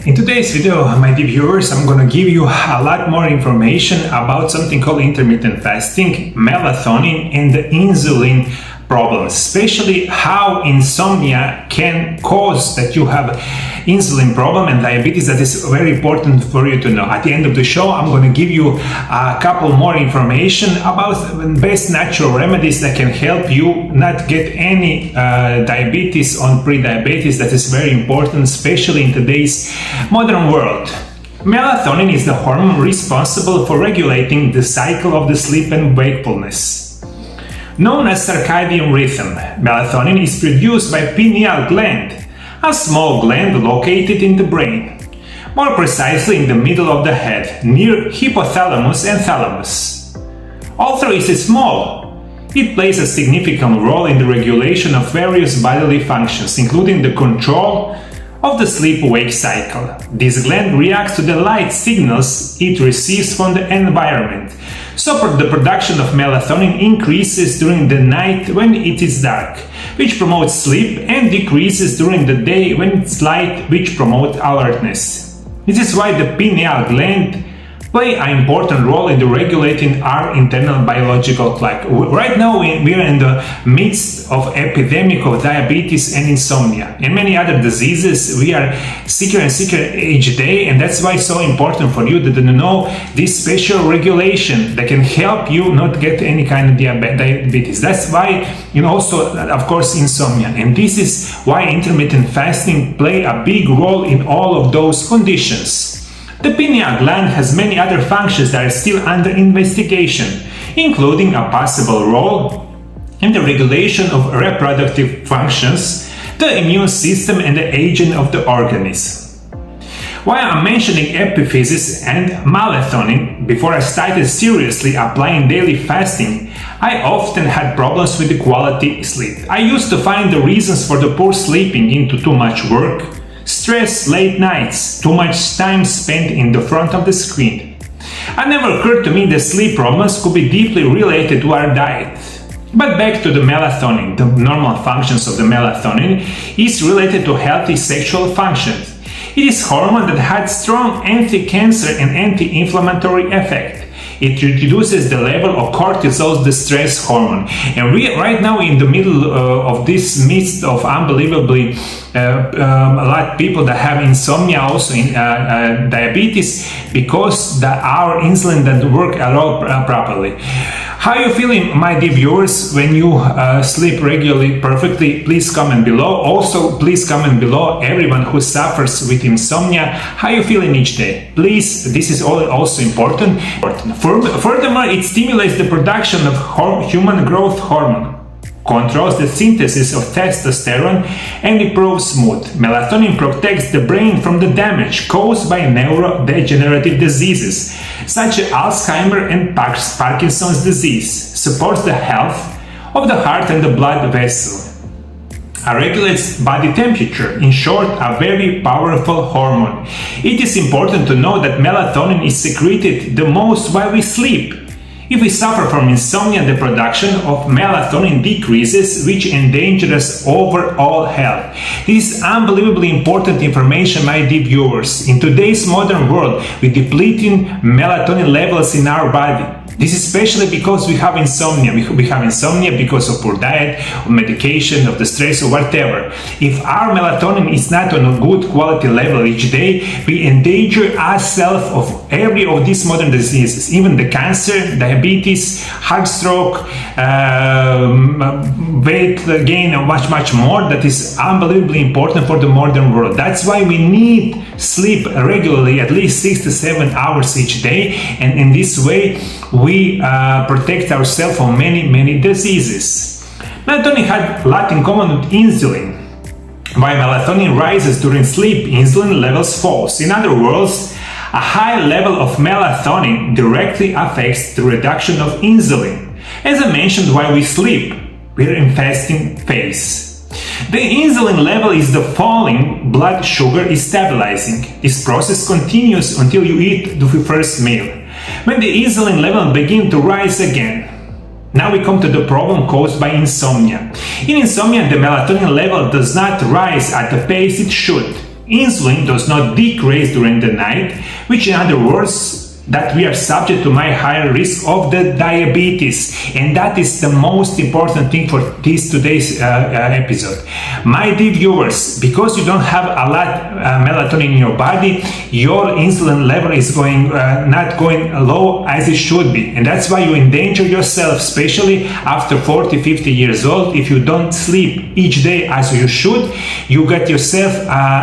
In today's video, my dear viewers, I'm gonna give you a lot more information about something called intermittent fasting, melatonin, and the insulin problems, especially how insomnia can cause that you have insulin problem and diabetes. That is very important for you to know. At the end of the show, I'm going to give you a couple more information about best natural remedies that can help you not get any diabetes on pre-diabetes. That is very important, especially in today's modern world. Melatonin is the hormone responsible for regulating the cycle of the sleep and wakefulness. Known as circadian rhythm, melatonin is produced by pineal gland, a small gland located in the brain, more precisely in the middle of the head, near hypothalamus and thalamus. Although it is small, it plays a significant role in the regulation of various bodily functions, including the control of the sleep-wake cycle. This gland reacts to the light signals it receives from the environment, so the production of melatonin increases during the night when it is dark, which promotes sleep, and decreases during the day when it's light, which promotes alertness. This is why the pineal gland play an important role in the regulating our internal biological clock. Right now we are in the midst of epidemic of diabetes and insomnia and many other diseases. We are sicker and sicker each day, and that's why it's so important for you to know this special regulation that can help you not get any kind of diabetes. That's why, also of course insomnia, and this is why intermittent fasting play a big role in all of those conditions. The pineal gland has many other functions that are still under investigation, including a possible role in the regulation of reproductive functions, the immune system, and the aging of the organism. While I'm mentioning epiphysis and melatonin, before I started seriously applying daily fasting, I often had problems with the quality sleep. I used to find the reasons for the poor sleeping into too much work, stress, late nights, too much time spent in the front of the screen. It never occurred to me that sleep problems could be deeply related to our diet. But back to the melatonin. The normal functions of the melatonin is related to healthy sexual functions. It is a hormone that has strong anti-cancer and anti-inflammatory effect. It reduces the level of cortisol, the stress hormone. And we right now in the middle of this midst of unbelievably a lot of people that have insomnia, also in diabetes, because our insulin doesn't work at all properly. How are you feeling, my dear viewers, when you sleep regularly perfectly? Please comment below. Also, please comment below everyone who suffers with insomnia. How are you feeling each day? Please, this is also important. Furthermore, it stimulates the production of human growth hormone, controls the synthesis of testosterone, and improves mood. Melatonin protects the brain from the damage caused by neurodegenerative diseases such as Alzheimer's and Parkinson's disease, supports the health of the heart and the blood vessel, regulates body temperature. In short, a very powerful hormone. It is important to know that melatonin is secreted the most while we sleep. If we suffer from insomnia, the production of melatonin decreases, which endangers overall health. This is unbelievably important information, my dear viewers. In today's modern world, with depleting melatonin levels in our body, this is especially because we have insomnia. We have insomnia because of poor diet, or medication, of the stress, or whatever. If our melatonin is not on a good quality level each day, we endanger ourselves of every of these modern diseases, even the cancer, diabetes, heart stroke, weight gain, and much more. That is unbelievably important for the modern world. That's why we need sleep regularly, at least 6 to 7 hours each day, and in this way we protect ourselves from many diseases. Melatonin had a lot in common with insulin. While melatonin rises during sleep, insulin levels falls. In other words, a high level of melatonin directly affects the reduction of insulin. As I mentioned, while we sleep, we are in fasting phase. The insulin level is the falling, blood sugar is stabilizing. This process continues until you eat the first meal, when the insulin level begins to rise again. Now we come to the problem caused by insomnia. In insomnia, the melatonin level does not rise at the pace it should. insulin does not decrease during the night, which in other words that we are subject to my higher risk of the diabetes, and that is the most important thing for today's episode. My dear viewers, because you don't have a lot melatonin in your body, your insulin level is not going low as it should be, and that's why you endanger yourself, especially after 40-50 years old. If you don't sleep each day as you should, you get yourself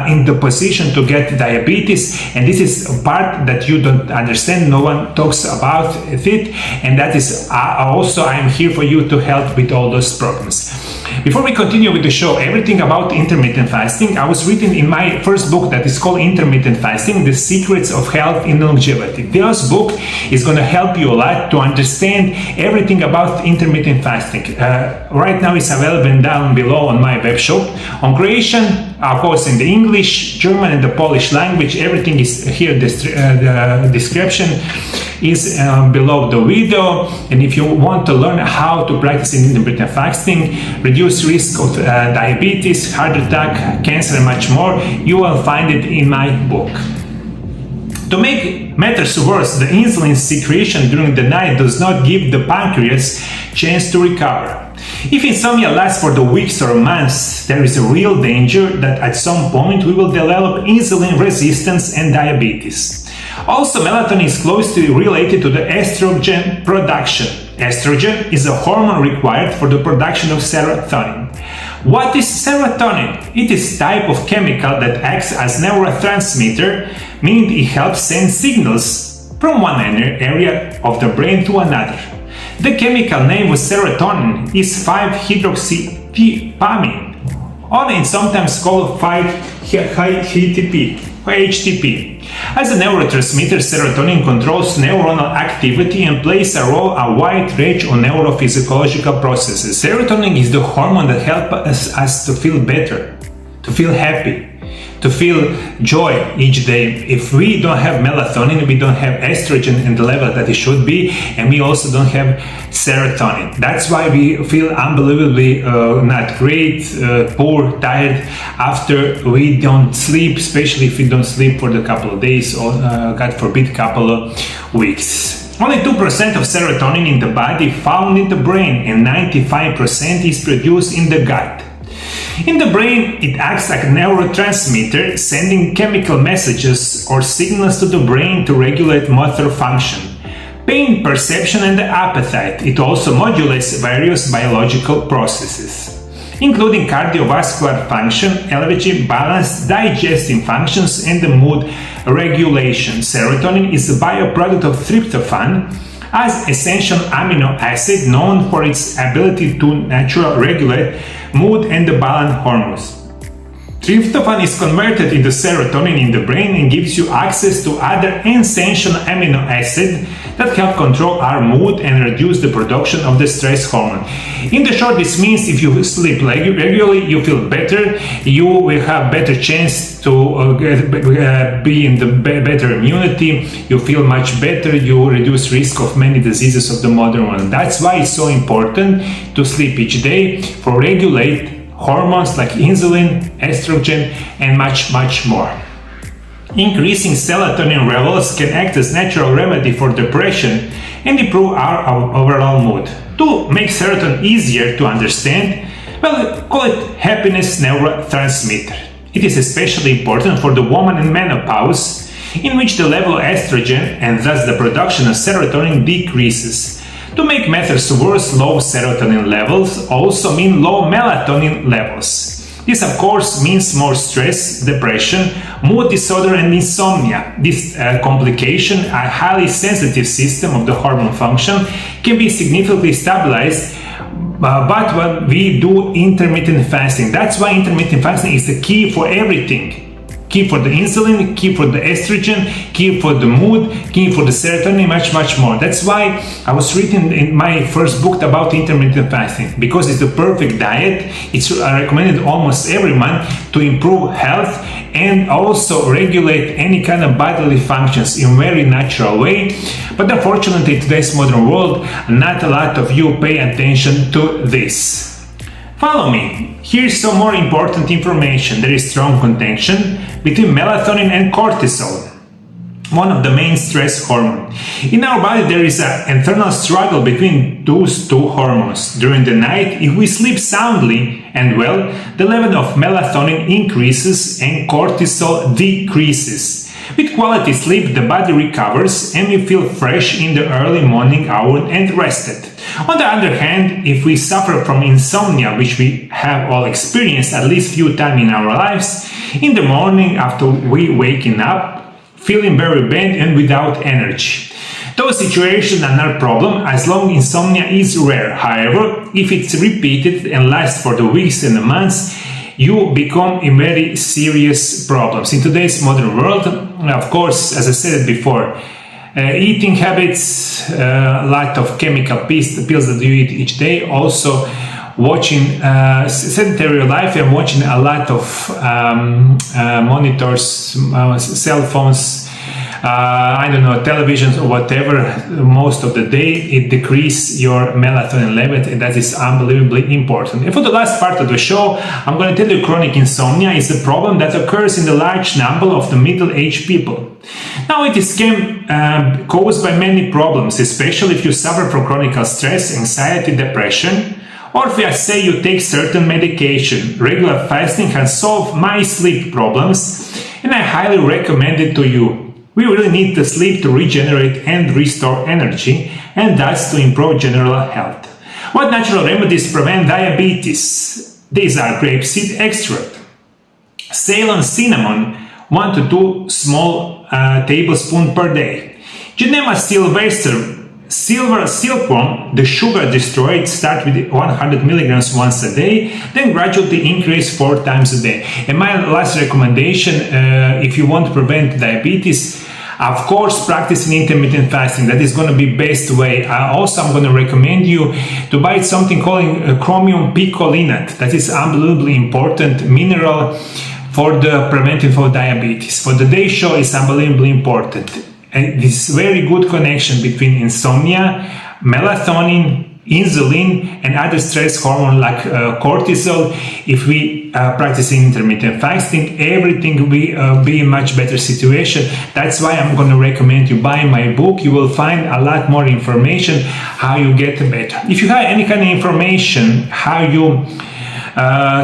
in the position to get diabetes, and this is a part that you don't understand. No one talks about it, and that is also I'm here for you to help with all those problems. Before we continue with the show, everything about intermittent fasting, I was reading in my first book that is called Intermittent Fasting, The Secrets of Health and Longevity. This book is going to help you a lot to understand everything about intermittent fasting. Right now it's available down below on my web shop. On Croatian, of course, in the English, German, and the Polish language, everything is here. The description is below the video. And if you want to learn how to practice intermittent fasting, reduce risk of diabetes, heart attack, cancer, and much more, you will find it in my book. To make matters worse, the insulin secretion during the night does not give the pancreas chance to recover. If insomnia lasts for the weeks or months, there is a real danger that at some point we will develop insulin resistance and diabetes. Also, melatonin is closely related to the estrogen production. Estrogen is a hormone required for the production of serotonin. What is serotonin? It is a type of chemical that acts as neurotransmitter, meaning it helps send signals from one area of the brain to another. The chemical name of serotonin is 5-hydroxytryptamine, or sometimes called 5-HTP. As a neurotransmitter, serotonin controls neuronal activity and plays a wide range of neurophysiological processes. Serotonin is the hormone that helps us to feel better, to feel happy, to feel joy each day. If we don't have melatonin, we don't have estrogen in the level that it should be, and we also don't have serotonin. That's why we feel unbelievably not great, poor, tired after we don't sleep, especially if we don't sleep for a couple of days or, God forbid, couple of weeks. Only 2% of serotonin in the body found in the brain, and 95% is produced in the gut. In the brain, it acts like a neurotransmitter, sending chemical messages or signals to the brain to regulate motor function, pain perception, and the appetite. It also modulates various biological processes, including cardiovascular function, elevated balance, digestive functions, and the mood regulation. Serotonin is a byproduct of tryptophan, as essential amino acid known for its ability to naturally regulate mood and the balance hormones. Tryptophan is converted into serotonin in the brain and gives you access to other essential amino acids that help control our mood and reduce the production of the stress hormone. In the short, this means if you sleep regularly, you feel better, you will have better chance to be in the better immunity, you feel much better, you reduce risk of many diseases of the modern world. That's why it's so important to sleep each day for regulate hormones like insulin, estrogen, and much more. Increasing serotonin levels can act as natural remedy for depression and improve our overall mood. To make serotonin easier to understand, well, call it happiness neurotransmitter. It is especially important for the woman in menopause, in which the level of estrogen and thus the production of serotonin decreases. To make matters worse, low serotonin levels also mean low melatonin levels. This of course means more stress, depression, mood disorder, and insomnia. This complication, a highly sensitive system of the hormone function, can be significantly stabilized but when we do intermittent fasting. That's why intermittent fasting is the key for everything. Key for the insulin, key for the estrogen, key for the mood, key for the serotonin, much more. That's why I was reading in my first book about intermittent fasting, because it's the perfect diet. It's recommended almost every month to improve health and also regulate any kind of bodily functions in a very natural way. But unfortunately, in today's modern world, not a lot of you pay attention to this. Follow me. Here's some more important information. There is strong connection between melatonin and cortisol, one of the main stress hormones. In our body, there is an internal struggle between those two hormones. During the night, if we sleep soundly and well, the level of melatonin increases and cortisol decreases. With quality sleep, the body recovers and we feel fresh in the early morning hour and rested. On the other hand, if we suffer from insomnia, which we have all experienced at least few times in our lives, in the morning after we waking up, feeling very bad and without energy. Those situations are not a problem as long as insomnia is rare. However, if it's repeated and lasts for the weeks and the months, you become a very serious problems. In today's modern world, of course, as I said before, eating habits, a lot of chemical pills that you eat each day, also watching sedentary life and watching a lot of monitors, cell phones, I don't know, televisions or whatever, most of the day, it decreases your melatonin level, and that is unbelievably important. And for the last part of the show, I'm going to tell you chronic insomnia is a problem that occurs in the large number of the middle-aged people. Now, it is caused by many problems, especially if you suffer from chronic stress, anxiety, depression, or if I say you take certain medication. Regular fasting has solved my sleep problems, and I highly recommend it to you. We really need the sleep to regenerate and restore energy, and thus to improve general health. What natural remedies prevent diabetes? These are grapeseed extract, Ceylon cinnamon, 1 to 2 small tablespoons per day. Genema sylvester, silver silkworm, the sugar destroyed, start with 100 milligrams once a day, then gradually increase 4 times a day. And my last recommendation, if you want to prevent diabetes, of course, practicing intermittent fasting. That is going to be best way. Also, I'm going to recommend you to buy something called chromium picolin. That is unbelievably important mineral for the preventing for diabetes. For the day show, is unbelievably important. And this very good connection between insomnia, melatonin, insulin, and other stress hormone like cortisol. If we practice intermittent fasting, everything will be in much better situation. That's why I'm going to recommend you buy my book. You will find a lot more information how you get better. If you have any kind of information how you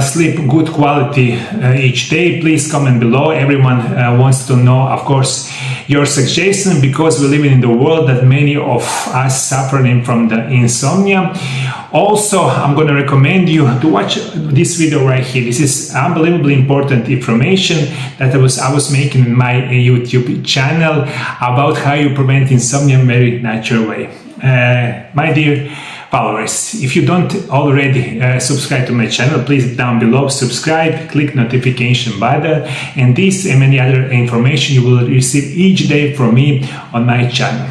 sleep good quality each day, please comment below. Everyone wants to know, of course, your suggestion, because we live in the world that many of us suffering from the insomnia. Also, I'm going to recommend you to watch this video right here. This is unbelievably important information that I was making in my YouTube channel about how you prevent insomnia in a very natural way. My dear followers, if you don't already subscribe to my channel, please down below subscribe, click notification button, and this and many other information you will receive each day from me on my channel.